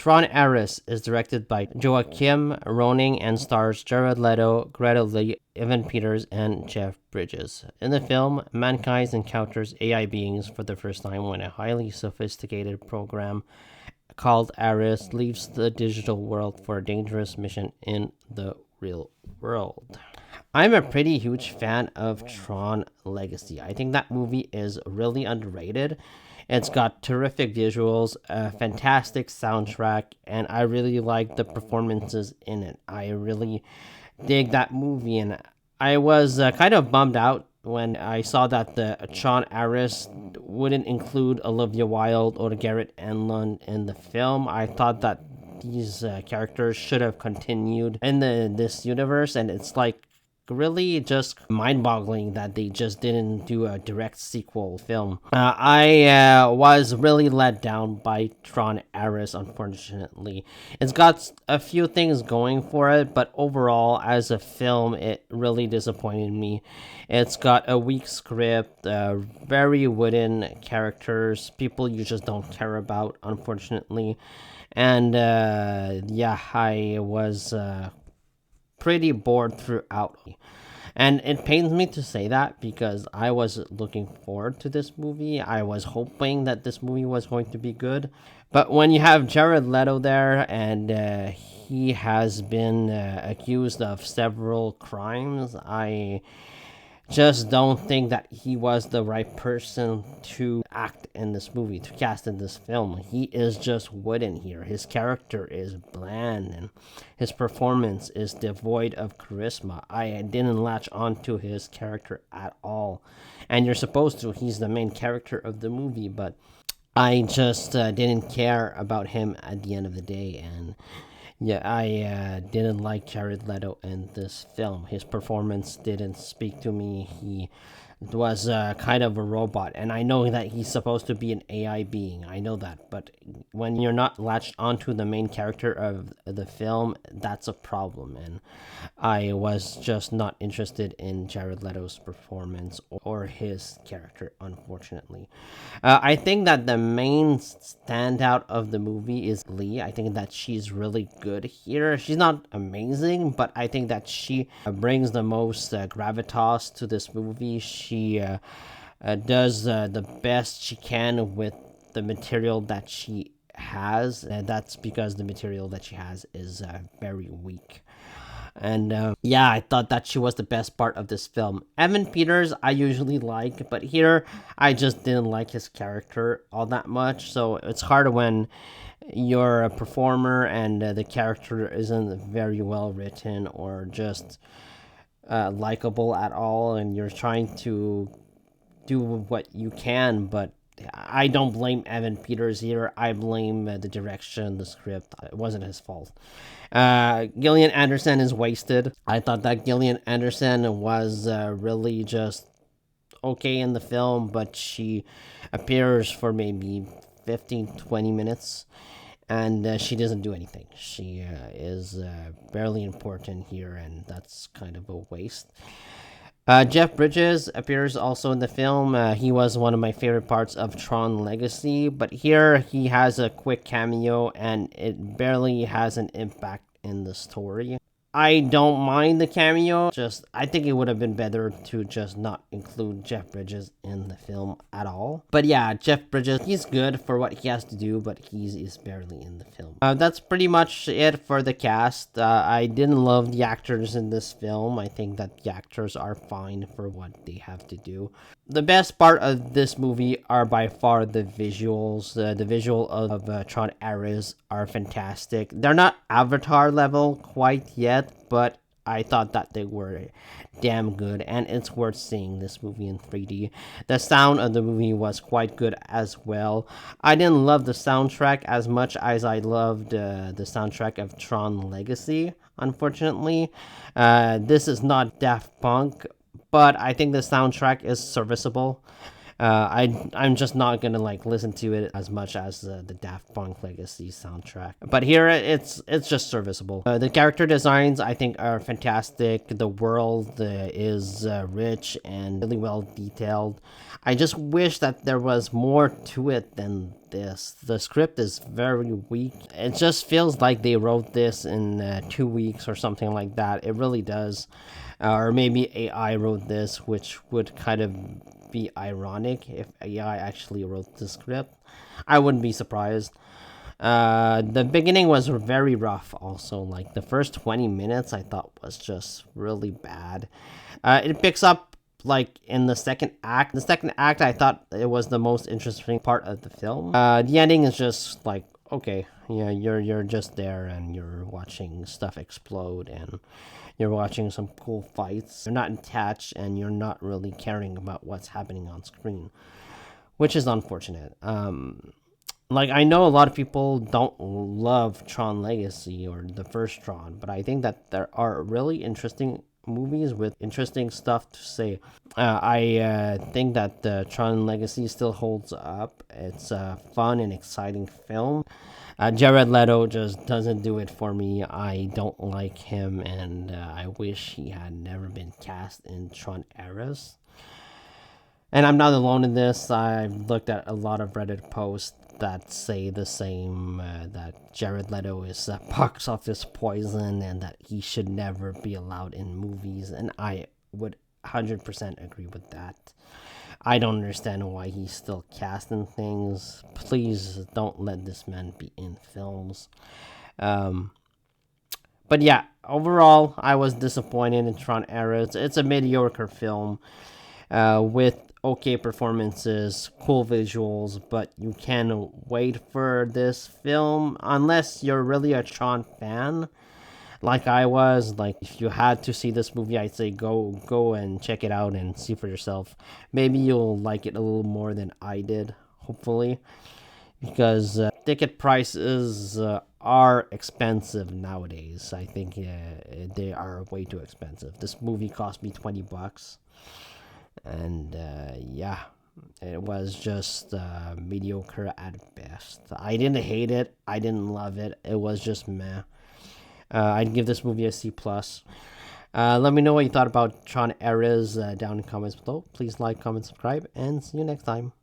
Tron Ares is directed by Joachim Roning and stars Jared Leto, Greta Lee, Evan Peters, and Jeff Bridges. In the film, mankind encounters AI beings for the first time when a highly sophisticated program called Ares leaves the digital world for a dangerous mission in the real world. I'm a pretty huge fan of Tron Legacy. I think that movie is really underrated. It's got terrific visuals, a fantastic soundtrack, and I really like the performances in it. I really dig that movie, and I was kind of bummed out when I saw that the Tron Ares wouldn't include Olivia Wilde or Garrett Enlund in the film. I thought that these characters should have continued in this universe, and it's like really just mind-boggling that they just didn't do a direct sequel film. I was really let down by Tron Ares, unfortunately. It's got a few things going for it, but overall, as a film, it really disappointed me. It's got a weak script, very wooden characters, people you just don't care about, unfortunately. And yeah, I was pretty bored throughout. And it pains me to say that because I was looking forward to this movie. I was hoping that this movie was going to be good. But when you have Jared Leto there and he has been accused of several crimes, I just don't think that he was the right person to act in this movie, to cast in this film. He is just wooden here. His character is bland and his performance is devoid of charisma. I didn't latch onto his character at all. And you're supposed to, he's the main character of the movie, but I just didn't care about him at the end of the day. And yeah, I didn't like Jared Leto in this film. His performance didn't speak to me. He was kind of a robot, and I know that he's supposed to be an AI being. I know that, but when you're not latched onto the main character of the film, that's a problem. And I was just not interested in Jared Leto's performance or his character, unfortunately. I think that the main standout of the movie is Lee. I think that she's really good here. She's not amazing, but I think that she brings the most gravitas to this movie. She does the best she can with the material that she has, and that's because the material that she has is very weak. And yeah, I thought that she was the best part of this film. Evan Peters, I usually like, but here I just didn't like his character all that much. So it's hard when you're a performer and the character isn't very well written or just likable at all, and you're trying to do what you can, but I don't blame Evan Peters here. I blame the direction, the script. It wasn't his fault. Gillian Anderson is wasted. I thought that Gillian Anderson was really just okay in the film, but she appears for maybe 15-20 minutes, and she doesn't do anything. She is barely important here, and that's kind of a waste. Jeff Bridges appears also in the film. He was one of my favorite parts of Tron Legacy, but here he has a quick cameo and it barely has an impact in the story. I don't mind the cameo, just I think it would have been better to just not include Jeff Bridges in the film at all. But yeah, Jeff Bridges, he's good for what he has to do, but he's barely in the film. That's pretty much it for the cast. I didn't love the actors in this film. I think that the actors are fine for what they have to do. The best part of this movie are by far the visuals. The visual of Tron Ares are fantastic. They're not Avatar level quite yet, but I thought that they were damn good, and it's worth seeing this movie in 3D. The sound of the movie was quite good as well. I didn't love the soundtrack as much as I loved the soundtrack of Tron Legacy, unfortunately. This is not Daft Punk, but I think the soundtrack is serviceable. I'm just not gonna like listen to it as much as the Daft Punk Legacy soundtrack. But here it's just serviceable. The character designs I think are fantastic. The world is rich and really well detailed. I just wish that there was more to it than this. The script is very weak. It just feels like they wrote this in 2 weeks or something like that. It really does. Or maybe AI wrote this, which would kind of be ironic if AI actually wrote the script. I wouldn't be surprised. The beginning was very rough also. Like the first 20 minutes I thought was just really bad. It picks up like in the second act. The second act I thought it was the most interesting part of the film. The ending is just like, okay, yeah, you're just there and you're watching stuff explode and you're watching some cool fights. You're not attached and you're not really caring about what's happening on screen, which is unfortunate. Like I know a lot of people don't love Tron Legacy or the first Tron, but I think that there are really interesting movies with interesting stuff to say. I think that the Tron Legacy still holds up. It's a fun and exciting film. Jared Leto just doesn't do it for me. I don't like him, and I wish he had never been cast in Tron Ares. And I'm not alone in this. I've looked at a lot of Reddit posts that say the same, that Jared Leto is box office poison and that he should never be allowed in movies. And I would 100% agree with that. I don't understand why he's still casting things. Please don't let this man be in films. But yeah, overall, I was disappointed in Tron Ares. It's a mediocre film with okay performances, cool visuals, but you can wait for this film unless you're really a Tron fan like I was. Like if you had to see this movie, I'd say go and check it out and see for yourself. Maybe you'll like it a little more than I did, hopefully, because ticket prices are expensive nowadays. I think they are way too expensive. This movie cost me $20, and yeah, it was just mediocre at best. I didn't hate it. I didn't love it. It was just meh. I'd give this movie a C plus. Let me know what you thought about Tron Ares down in the comments below. Please like, comment, subscribe, and see you next time.